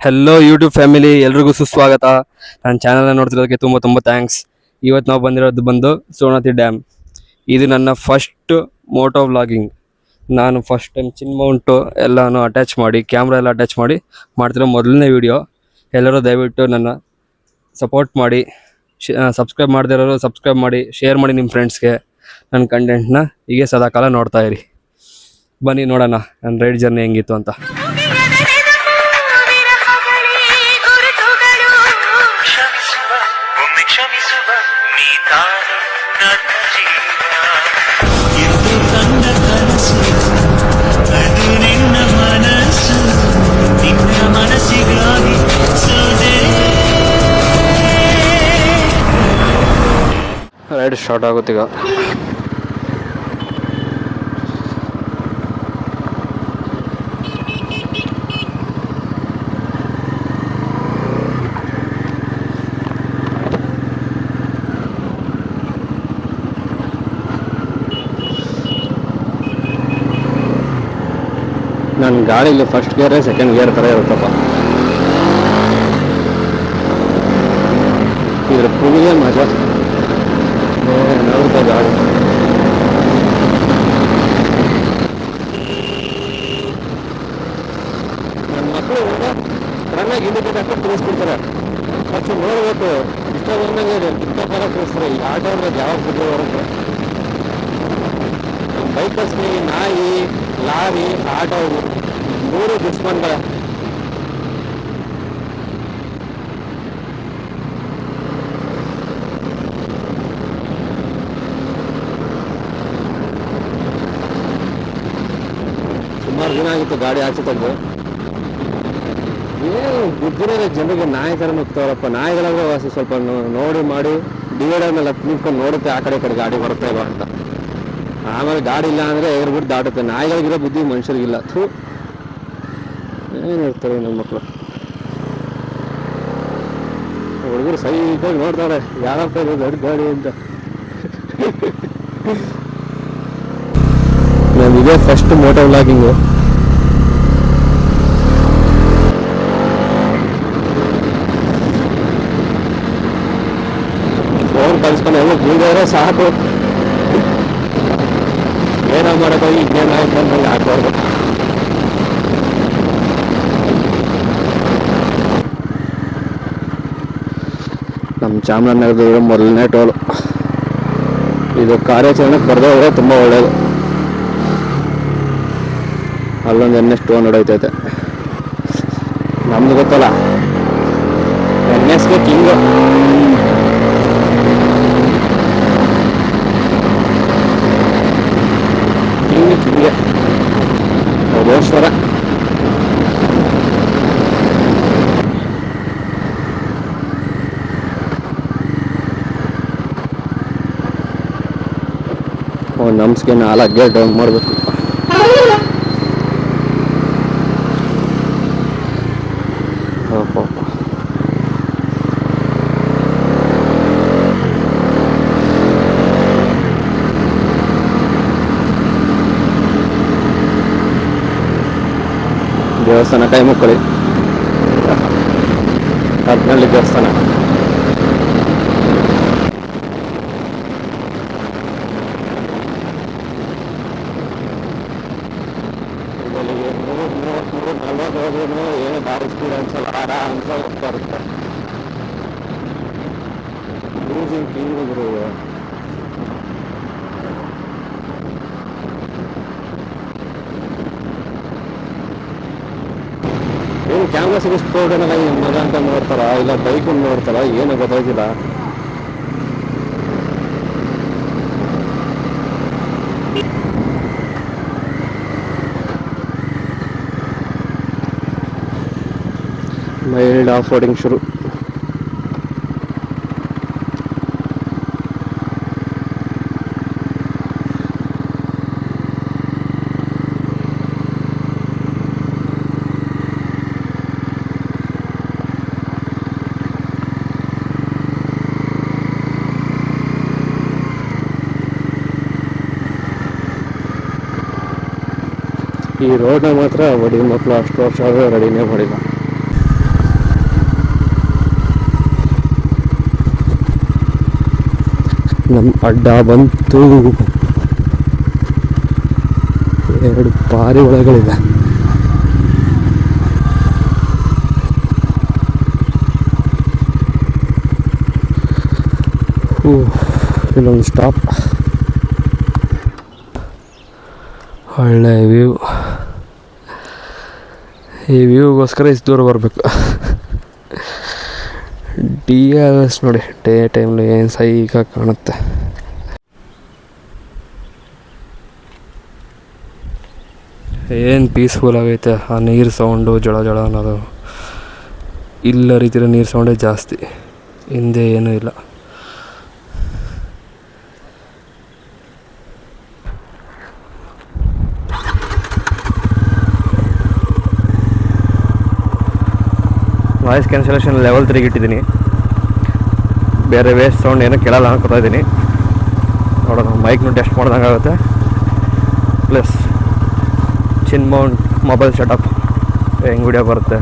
Hello YouTube family, ಎಲ್ರಿಗೂ ಸುಸ್ವಾಗತ. ನನ್ನ ಚಾನಲ್ನ ನೋಡ್ತಿರೋದಕ್ಕೆ ತುಂಬ ತುಂಬ ಥ್ಯಾಂಕ್ಸ್. ಇವತ್ತು ನಾವು ಬಂದಿರೋದು ಬಂದು ಸೋನಾತಿ ಡ್ಯಾಮ್. ಇದು ನನ್ನ ಫಸ್ಟ್ ಮೋಟೋ ವ್ಲಾಗಿಂಗ್. ನಾನು ಫಸ್ಟ್ ಟೈಮ್ ಚಿನ್ ಮೌಂಟು ಎಲ್ಲನೂ ಅಟ್ಯಾಚ್ ಮಾಡಿ, ಕ್ಯಾಮ್ರಾ ಎಲ್ಲ ಅಟ್ಯಾಚ್ ಮಾಡಿ ಮಾಡ್ತಿರೋ ಮೊದಲನೇ ವಿಡಿಯೋ. ಎಲ್ಲರೂ ದಯವಿಟ್ಟು ನನ್ನ ಸಪೋರ್ಟ್ ಮಾಡಿ, ಸಬ್ಸ್ಕ್ರೈಬ್ ಮಾಡದಿರೋರು ಸಬ್ಸ್ಕ್ರೈಬ್ ಮಾಡಿ, ಶೇರ್ ಮಾಡಿ ನಿಮ್ಮ ಫ್ರೆಂಡ್ಸ್ಗೆ. ನನ್ನ ಕಂಟೆಂಟ್ನ ಹೀಗೆ ಸದಾಕಾಲ ನೋಡ್ತಾ ಇರಿ. ಬನ್ನಿ ನೋಡೋಣ ನನ್ನ ರೈಡ್ ಜರ್ನಿ ಹೆಂಗಿತ್ತು ಅಂತ. ರೈಡ್ ಸ್ಟಾರ್ಟ್ ಆಗುತ್ತೀಗ. ನನ್ನ ಗಾಡೀಲಿ ಫಸ್ಟ್ ಗೇರೇ ಸೆಕೆಂಡ್ ಗೇರ್ ಥರ ಇರುತ್ತಪ್ಪ. ಇದ್ರ ಪುಳಿಗೆ ಮಜಾ ನೋಡುತ್ತೆ ಗಾಡಿ. ನನ್ನ ಮಕ್ಕಳು ಸಡನ್ನಾಗಿ ಇಂಡಿಕೇಟರ್ ಹಾಕೊಂಡು ತಿಳಿಸ್ಬಿಡ್ತಾರೆ. ಫಸ್ಟ್ ನೋಡ್ಬೇಕು, ಇಷ್ಟ ಬಂದಂಗೆ ಇಂಥ ಥರ ತಿಳಿಸ್ತಾರೆ. ಈ ಆಟೋ ಅನ್ನೋದು ಯಾವಾಗ ಬಿಟ್ಟರೆ ಬರುತ್ತೆ. ನಮ್ಮ ಬೈಕರ್ಸ್ಗೆ ನಾಯಿ, ಲಾರಿ, ಆಟೋ ಮೂರು ದುಶ್ಮನ್ಗಳ. ಸುಮಾರು ದಿನ ಆಗಿತ್ತು ಗಾಡಿ ಆಚೆ ತೆಗೆದು. ಏನು ಬುದ್ಧಿರೋ ಜನರಿಗೆ ನಾಯಿ ಥರ ನುಗ್ತಾರಪ್ಪ. ನಾಯಿಗಳಾಗ ಸ್ವಲ್ಪ ನೋಡಿ ಮಾಡಿ ಡಿವೈಡರ್ ಮೇಲೆ ನಿಂತ್ಕೊಂಡು ನೋಡುತ್ತೆ ಆ ಕಡೆ ಗಾಡಿ ಬರುತ್ತೆ ಇಲ್ವಾ ಅಂತ. ಆಮೇಲೆ ಗಾಡಿ ಇಲ್ಲ ಅಂದರೆ ಎಗರ್ಬಿಟ್ಟು ದಾಟುತ್ತೆ. ನಾಯಿಗಳಿಗಿರೋ ಬುದ್ಧಿ ಮನುಷ್ಯರಿಗಿಲ್ಲ. ಏನಿರ್ತಾರೆ ನಮ್ಮ ಮಕ್ಕಳು. ಹುಡುಗರು ಸೈಕಾಗಿ ನೋಡ್ತಾರೆ, ಯಾರಪ್ಪ ಇದು ದೊಡ್ಡ ಗಾಡಿ ಅಂತ. ಇದೇ ಫಸ್ಟ್ ಮೋಟೋ ವ್ಲಾಗಿಂಗು. ಫೋನ್ ಕಳಿಸ್ಕೊಂಡು ಎಲ್ಲ ಬೀಳಿದ್ರೆ ಸಾಕು. ಏನೋ ಮಾಡೋಕ್ಕೋಗಿ ಇನ್ನೇನು ಆಯ್ತು ಅಂತಂದು ಹಾಕ್ಬಾರ್ದು. ನಮ್ಮ ಚಾಮರಾಜನಗರದ ಮೊದಲನೇ ಟೋಲು ಇದು. ಕಾರ್ಯಾಚರಣೆಗೆ ಬರದೇ ಹೋದರೆ ತುಂಬ ಒಳ್ಳೆಯದು. ಅಲ್ಲೊಂದು NS2 ನಡೀತೈತೆ. ನಮ್ದು ಗೊತ್ತಲ್ಲ, NSಗೆ ಕಿಂಗು. ಕಿಂಗೆ ಭೋಗೇಶ್ವರ. ನಮ್ಸ್ಗೆ 4 ಗೇರ್ ಡೌನ್ ಮಾಡಬೇಕು. ದೇವಸ್ಥಾನ ಕೈ ಮುಕ್ಕಳಿ, ಕಟ್ನಳ್ಳಿ ದೇವಸ್ಥಾನ. ಏನು ದಾರಿ ಸ್ಪೀಡ್ ಅನ್ಸಲ್ಲ, ಆರಾಮ್ಸ ಹೋಗ್ತಾ ಇರುತ್ತೆ. ಏನು ಕ್ಯಾಮ್ರಾ ಸಿಗಿಸ್ಕೊಡೋಣ ಮಗ ಅಂತ ನೋಡ್ತಾರ, ಇಲ್ಲ ಬೈಕ್ ನೋಡ್ತಾರ, ಏನು ಗೊತ್ತಾಗಿಲ್ಲ. ಮೈಲ್ಡ್ ಆಫ್ ರೋಡಿಂಗ್ ಶುರು. ಈ ರೋಡ್ನ ಮಾತ್ರ ಬಡಿ ಮಕ್ಕಳು ಅಷ್ಟು ವರ್ಷ ಆದರೂ ರೆಡಿನೇ ಮಾಡಿಲ್ಲ. ನಮ್ಮ ಅಡ್ಡ ಬಂತು. 2 ಪಾರಿವಾಳಗಳಿವೆ. ಇಲ್ಲೊಂದು ಸ್ಟಾಪ್. ಒಳ್ಳೆ ವ್ಯೂ. ಈ ವ್ಯೂಗೋಸ್ಕರ ಇಷ್ಟು ದೂರ ಬರಬೇಕು. DRS ನೋಡಿ, ಡೇ ಟೈಮ್ಲಿ ಏನು ಸೈಕಾಗಿ ಕಾಣುತ್ತೆ. ಏನು ಪೀಸ್ಫುಲ್ ಆಗೈತೆ. ಆ ನೀರು ಸೌಂಡು ಜಳ ಜಳ ಅನ್ನೋದು. ಇಲ್ಲ ರೀತಿಯ ನೀರು ಸೌಂಡೇ ಜಾಸ್ತಿ, ಹಿಂದೆ ಏನೂ ಇಲ್ಲ. ವಾಯ್ಸ್ ಕ್ಯಾನ್ಸಲೇಷನ್ ಲೆವೆಲ್ 3 ಇಟ್ಟಿದ್ದೀನಿ. ಬೇರೆ ವೇಸ್ಟ್ ಸೌಂಡ್ ಏನೋ ಕೇಳಲ್ಲ ಅನ್ಕೋತಾ ಇದ್ದೀನಿ. ನೋಡೋಣ, ಮೈಕ್ನು ಟೆಸ್ಟ್ ಮಾಡ್ದಂಗೆ ಆಗುತ್ತೆ. ಪ್ಲಸ್ ಚಿನ್ ಮೌಂಟ್ ಮೊಬೈಲ್ ಸೆಟಪ್ ಹೆಂಗೆ ವಿಡಿಯೋ ಬರುತ್ತೆ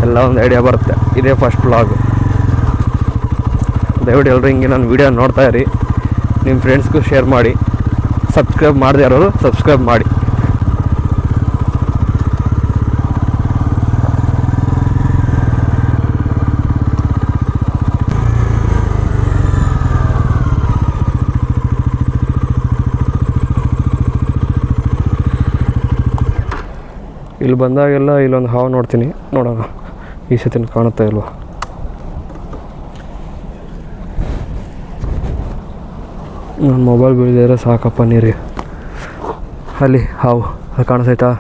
ಎಲ್ಲ ಒಂದು ಐಡಿಯಾ ಬರುತ್ತೆ. ಇದೇ ಫಸ್ಟ್ ವ್ಲಾಗ್. ದಯವಿಟ್ಟು ಎಲ್ಲರೂ ಹಿಂಗೆ ನಾನು ವೀಡಿಯೋ ನೋಡ್ತಾ ಇರಿ. ನಿಮ್ಮ ಫ್ರೆಂಡ್ಸ್ಗೂ ಶೇರ್ ಮಾಡಿ. ಸಬ್ಸ್ಕ್ರೈಬ್ ಮಾಡದೇ ಇರೋರು ಸಬ್ಸ್ಕ್ರೈಬ್ ಮಾಡಿ. ಇಲ್ಲಿ ಬಂದಾಗೆಲ್ಲ ಇಲ್ಲೊಂದು ಹಾವು ನೋಡ್ತೀನಿ. ನೋಡೋಣ ಈ ಸತಿ ಕಾಣುತ್ತಾ ಇಲ್ವಾ. ನನ್ನ ಮೊಬೈಲ್ ಬೀಳಿದ್ರೆ ಸಾಕಪ್ಪ ನೀರು. ಅಲ್ಲಿ ಹಾವು ಅದು ಕಾಣಿಸ್ತೈತಾ?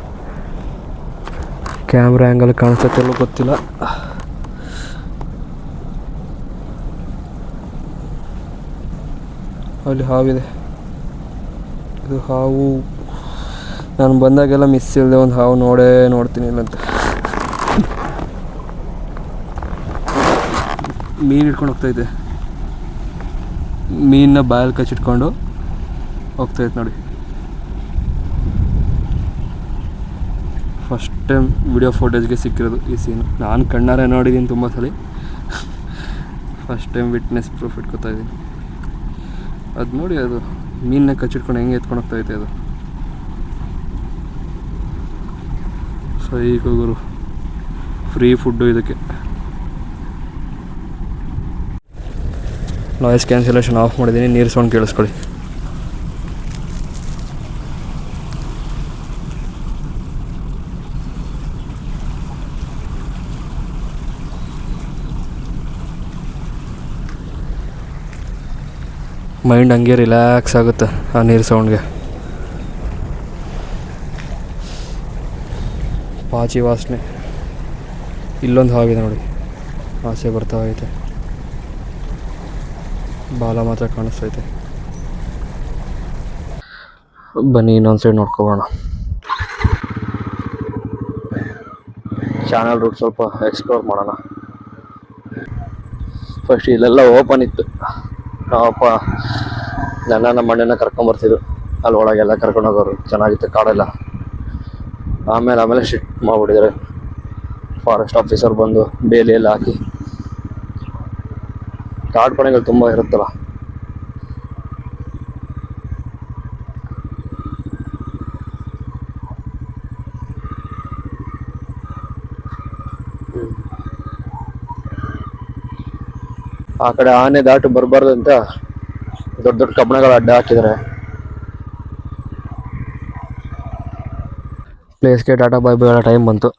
ಕ್ಯಾಮ್ರಾ ಆ್ಯಂಗಲ್ ಕಾಣಿಸ್ತೈತೆ ಎಲ್ಲೂ ಗೊತ್ತಿಲ್ಲ. ಅಲ್ಲಿ ಹಾವಿದೆ. ಇದು ಹಾವು ನಾನು ಬಂದಾಗೆಲ್ಲ ಮಿಸ್ ಇಲ್ಲದೆ ಒಂದು ಹಾವು ನೋಡ್ತೀನಿ ಇಲ್ಲಂತ. ಮೀನು ಹಿಡ್ಕೊಂಡು ಹೋಗ್ತೈತೆ. ಮೀನನ್ನ ಬಾಯಲ್ಲಿ ಕಚ್ಚಿಟ್ಕೊಂಡು ಹೋಗ್ತೈತೆ ನೋಡಿ. ಫಸ್ಟ್ ಟೈಮ್ ವಿಡಿಯೋ ಫೋಟೇಜ್ಗೆ ಸಿಕ್ಕಿರೋದು ಈ ಸೀನು. ನಾನು ಕಣ್ಣಾರೆ ನೋಡಿದ್ದೀನಿ ತುಂಬ ಸಲ. ಫಸ್ಟ್ ಟೈಮ್ ವಿಟ್ನೆಸ್ ಪ್ರೂಫ್ ಇಟ್ಕೊತಾ ಇದ್ದೀನಿ. ಅದು ನೋಡಿ, ಅದು ಮೀನನ್ನ ಕಚ್ಚಿಟ್ಕೊಂಡು ಹೆಂಗೆ ಎತ್ಕೊಂಡು ಹೋಗ್ತೈತೆ ಅದು. ಸೈಕೋ ಗುರು, ಫ್ರೀ ಫುಡ್ಡು ಇದಕ್ಕೆ. ನಾಯ್ಸ್ ಕ್ಯಾನ್ಸಲೇಷನ್ ಆಫ್ ಮಾಡಿದ್ದೀನಿ. ನೀರು ಸೌಂಡ್ ಕೇಳಿಸ್ಕೊಳ್ಳಿ. ಮೈಂಡ್ ಹಂಗೆ ರಿಲ್ಯಾಕ್ಸ್ ಆಗುತ್ತೆ ಆ ನೀರು ಸೌಂಡ್ಗೆ. ಪಾಚಿ ವಾಸನೆ. ಇಲ್ಲೊಂದು ಹಾವಿದೆ ನೋಡಿ, ಆಸೆ ಬರ್ತಾ ಐತೆ. ಬಾಲ ಮಾತ್ರ ಕಾಣಿಸ್ತೈತೆ. ಬನ್ನಿ ಇನ್ನೊಂದು ಸೈಡ್ ನೋಡ್ಕೊಬೋಣ. ಚಾನಲ್ ರೂಟ್ ಸ್ವಲ್ಪ ಎಕ್ಸ್ಪ್ಲೋರ್ ಮಾಡೋಣ. ಫಸ್ಟ್ ಇಲ್ಲೆಲ್ಲ ಓಪನ್ ಇತ್ತು. ನಾವಪ್ಪ ನಮ್ಮ ಅಣ್ಣನ ಕರ್ಕೊಂಬರ್ತಿದ್ರು. ಅಲ್ಲಿ ಒಳಗೆಲ್ಲ ಕರ್ಕೊಂಡು ಹೋಗೋರು. ಚೆನ್ನಾಗಿತ್ತು ಕಾಡೆಲ್ಲ. ಆಮೇಲೆ ಶಿಫ್ಟ್ ಮಾಡಿಬಿಟ್ಟಿದ್ದಾರೆ. ಫಾರೆಸ್ಟ್ ಆಫೀಸರ್ ಬಂದು ಬೇಲಿ ಎಲ್ಲ ಹಾಕಿ. ಕಾಡು ಪ್ರಾಣಿಗಳು ತುಂಬ ಇರುತ್ತಲ್ಲ. ಆ ಕಡೆ ಆನೆ ದಾಟು ಬರಬಾರ್ದು ಅಂತ ದೊಡ್ಡ ದೊಡ್ಡ ಕಬ್ಬಣಗಳ ಅಡ್ಡ ಹಾಕಿದ್ದಾರೆ. ಪ್ಲೇಸ್ಗೆ ಟಾಟಾ ಬಾಯ್ ಬಾಯ್ ಟೈಮ್ ಬಂತು.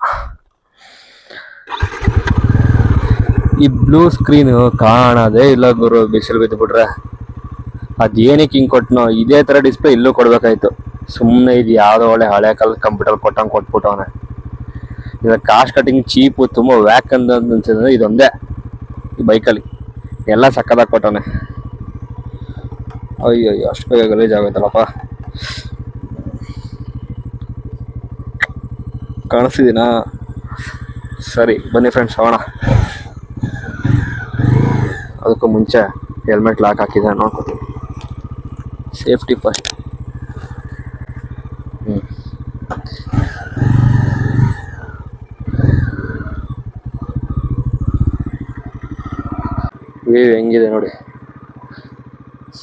ಈ ಬ್ಲೂ ಸ್ಕ್ರೀನ್ ಕಾಣೋದೇ ಇಲ್ಲ ಗುರು, ಬಿಸಿಲು ಬಿದ್ದು ಬಿಟ್ರೆ. ಅದೇನಕ್ಕೆ ಹಿಂಗೆ ಕೊಟ್ಟನೋ, ಇದೇ ಥರ ಡಿಸ್ಪ್ಲೇ ಇಲ್ಲೂ ಕೊಡ್ಬೇಕಾಯ್ತು. ಸುಮ್ಮನೆ ಇದು ಯಾವುದೋ ಒಳ್ಳೆ ಹಳೆ ಕಾಲದ ಕಂಪ್ಯೂಟರ್ ಕೊಟ್ಟಂಗೆ ಕೊಟ್ಬಿಟ್ಟವನೆ. ಇದರ ಕಾಸ್ಟ್ ಕಟಿಂಗ್ ಚೀಪು, ತುಂಬ ವ್ಯಾಕ್ ಅನ್ಸಿದ್ರೆ ಇದೊಂದೇ ಈ ಬೈಕಲ್ಲಿ. ಎಲ್ಲ ಸಕ್ಕದಾಗಿ ಕೊಟ್ಟವನೆ. ಅಯ್ಯೋ ಅಷ್ಟು ಬೇಗ ಗಲೀಜಾಗೋಯ್ತಲ್ಲಪ್ಪ. ಕಾಣಿಸ್ತಿದ್ದೀನಾ? ಸರಿ ಬನ್ನಿ ಫ್ರೆಂಡ್ಸ್ ಹೋಗೋಣ. ಅದಕ್ಕೂ ಮುಂಚೆ ಹೆಲ್ಮೆಟ್ ಲಾಕ್ ಹಾಕಿದೆ ನೋಡ್ಕೊತೀನಿ. Safety first. ವ್ಯೂ ಹೆಂಗಿದೆ ನೋಡಿ.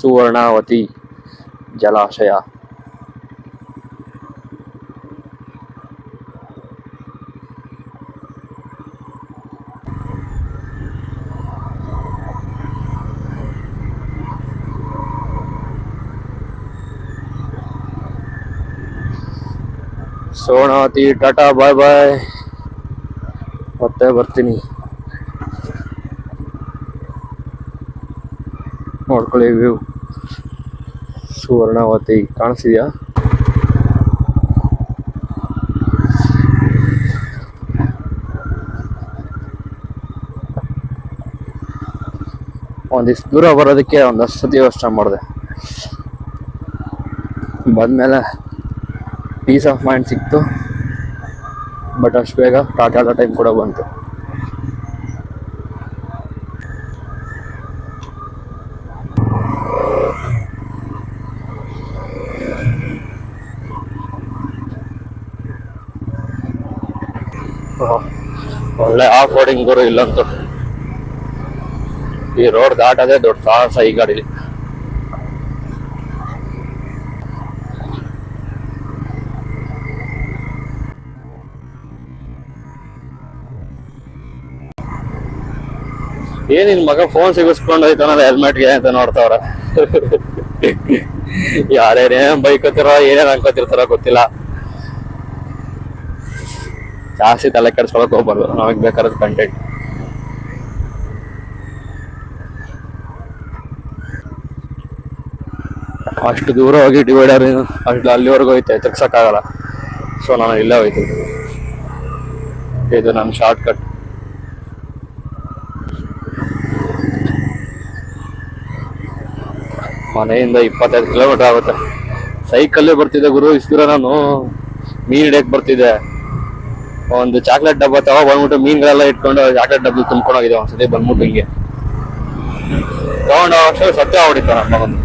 ಸುವರ್ಣಾವತಿ ಜಲಾಶಯ. ಸುವರ್ಣಾವತಿ ಟಾಟಾ ಬಾಯ್ ಬಾಯ್, ಮತ್ತೆ ಬರ್ತೀನಿ. ನೋಡ್ಕೊಳ್ಳಿ ವ್ಯೂ ಸುವರ್ಣಾವತಿ ಕಾಣಿಸ್ತಿದ್ಯಾ? ಒಂದಿಷ್ಟು ದೂರ ಬರೋದಕ್ಕೆ ಒಂದಷ್ಟು ಸತಿ ಯೋಚನೆ ಮಾಡಿದೆ. ಬಂದಮೇಲೆ ಪೀಸ್ ಆಫ್ ಮೈಂಡ್ ಸಿಕ್ತು. ಬಟ್ ಅಷ್ಟು ಬೇಗ ಟಾಟಾ ಟೈಮ್ ಕೂಡ ಬಂತು. ಒಳ್ಳೆ ಆಫ್ ರೋಡಿಂಗ್ ಗುರು ಇಲ್ಲಂತೂ. ಈ ರೋಡ್ ದಾಟದೇ ದೊಡ್ಡ ಸಾಹಸ ಈ ಗಾಡಿಲಿ. ಏನಿನ್ ಮಗ ಫೋನ್ ಸಿಗಿಸ್ಕೊಂಡು ಹೋಯ್ತಾನಲ್ಲ ಹೆಲ್ಮೆಟ್ಗೆ ಅಂತ ನೋಡ್ತಾವ್ರ. ಯಾರೇನೇನ್ ಬೈಕೋತಿರೋ ಏನೇನ್ ಅನ್ಕೋತಿರ್ತಾರೋ ಗೊತ್ತಿಲ್ಲ. ಜಾಸ್ತಿ ತಲೆ ಕೆಡ್ಸ್ಕೊಳಕ್ ಹೋಗ್ಬಾರ್ದು, ನಮಗ್ ಬೇಕಾದ ಕಂಟೆಂಟ್. ಅಷ್ಟು ದೂರ ಹೋಗಿ ಡಿವೈಡರ್ ಅಷ್ಟು ಅಲ್ಲಿವರೆಗೂ ಹೋಯ್ತೆ, ತಿರ್ಗ್ಸಕ್ಕಾಗಲ್ಲ. ಸೊ ನಾನು ಇಲ್ಲೇ ಹೋಯ್ತೀನಿ. ಇದು ನನ್ನ ಶಾರ್ಟ್ ಕಟ್. ಮನೆಯಿಂದ 25 ಕಿಲೋಮೀಟರ್ ಆಗುತ್ತೆ. ಸೈಕಲ್ಲೇ ಬರ್ತಿದ್ದೆ ಗುರು. ಇಷ್ಟು ದೂರ ನಾನು ಮೀನ್ ಹಿಡಿಯಕ್ ಬರ್ತಿದ್ದೆ. ಒಂದು ಚಾಕ್ಲೇಟ್ ಡಬ್ಬ ಬಂದ್ಬಿಟ್ಟು ಮೀನ್ಗಳೆಲ್ಲ ಇಟ್ಕೊಂಡು ಚಾಕ್ಲೇಟ್ ಡಬ್ಬ ತುಂಬ್ಕೊಂಡು ಹೋಗಿದೆ. ಒಂದ್ಸತಿ ಬಂದ್ಬಿಟ್ಟು ಹಿಂಗೆ ತಗೊಂಡು ಅಷ್ಟೇ ಸತ್ಯ ಹೊಡಿತ ನಮ್ಮ ಮಗನ್.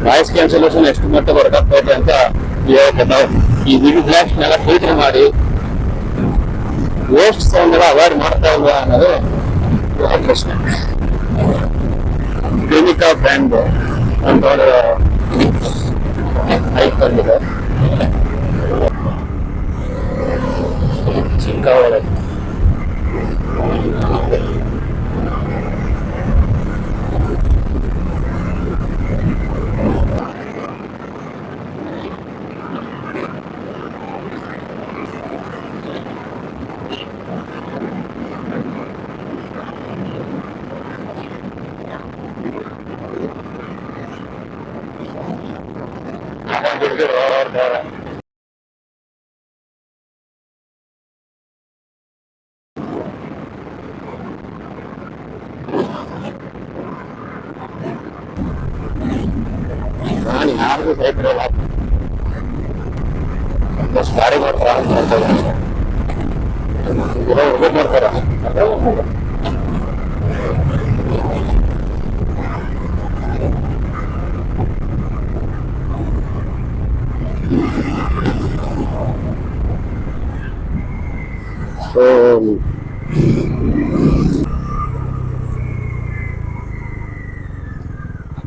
ವಾಯ್ಸ್ ಕ್ಯಾನ್ಸಲೇಷನ್ ಎಷ್ಟು ಮಟ್ಟ ವರ್ಕ್ ಆಗ್ತೈತೆ ಅಂತ ಈ ವಿಡಿಯೋ ಫ್ಲಾಶ್ನೆಲ್ಲ ಫಿಲ್ಟರ್ ಮಾಡಿ ವೇಸ್ಟ್ ಸೌಂಡ್ ಎಲ್ಲ ಅವಾಯ್ಡ್ ಮಾಡ್ತಾ ಇಲ್ವಾ ಅನ್ನೋದು ಪ್ರಶ್ನೆ. ಕ್ಲಿನಿಕಾ ಬ್ರ್ಯಾಂಡ್ ಅಂತ ಐಕೊಂಡಿದೆ. ಚಿಕ್ಕ ಒಳ್ಳೆ ನಾನು ಯಾರಿಗೂ ಭಯಪಡಲ್ಲ. ಗಾಡಿ ಮಾಡ್ತಾರ ಮಾಡ್ತಾರ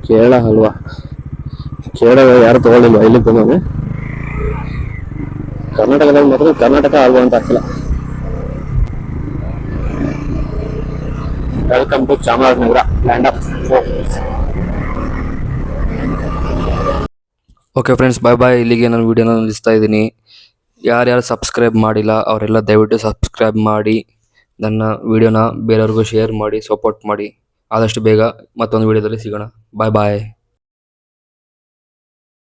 ಕೇರಳ ಅಲ್ವಾ? ಕೇರಳ ಯಾರು ತಗೊಳ್ಳಿಲ್ವಾ ಇಲ್ಲಿ ಬಂದಾಗ? ಕರ್ನಾಟಕದಲ್ಲಿ ಮಾತ್ರ ಕರ್ನಾಟಕ ಅಲ್ವಾ ಅಂತ ಆಗ್ತಿಲ್ಲ. Welcome to Chamarajanagar, land of forts. Okay friends, bye bye. ಇಲ್ಲಿಗೆ ನಾನು ವಿಡಿಯೋನ ನಿಲ್ಲಿಸ್ತಾ ಇದ್ದೀನಿ. ಯಾರ್ಯಾರು ಸಬ್ಸ್ಕ್ರೈಬ್ ಮಾಡಿಲ್ಲ ಅವರೆಲ್ಲ ದಯವಿಟ್ಟು ಸಬ್ಸ್ಕ್ರೈಬ್ ಮಾಡಿ, ನನ್ನ ವಿಡಿಯೋನ ಬೇರೆಯವ್ರಿಗೂ ಶೇರ್ ಮಾಡಿ, ಸಪೋರ್ಟ್ ಮಾಡಿ. ಆದಷ್ಟು ಬೇಗ ಮತ್ತೊಂದು ವಿಡಿಯೋದಲ್ಲಿ ಸಿಗೋಣ. ಬಾಯ್ ಬಾಯ್.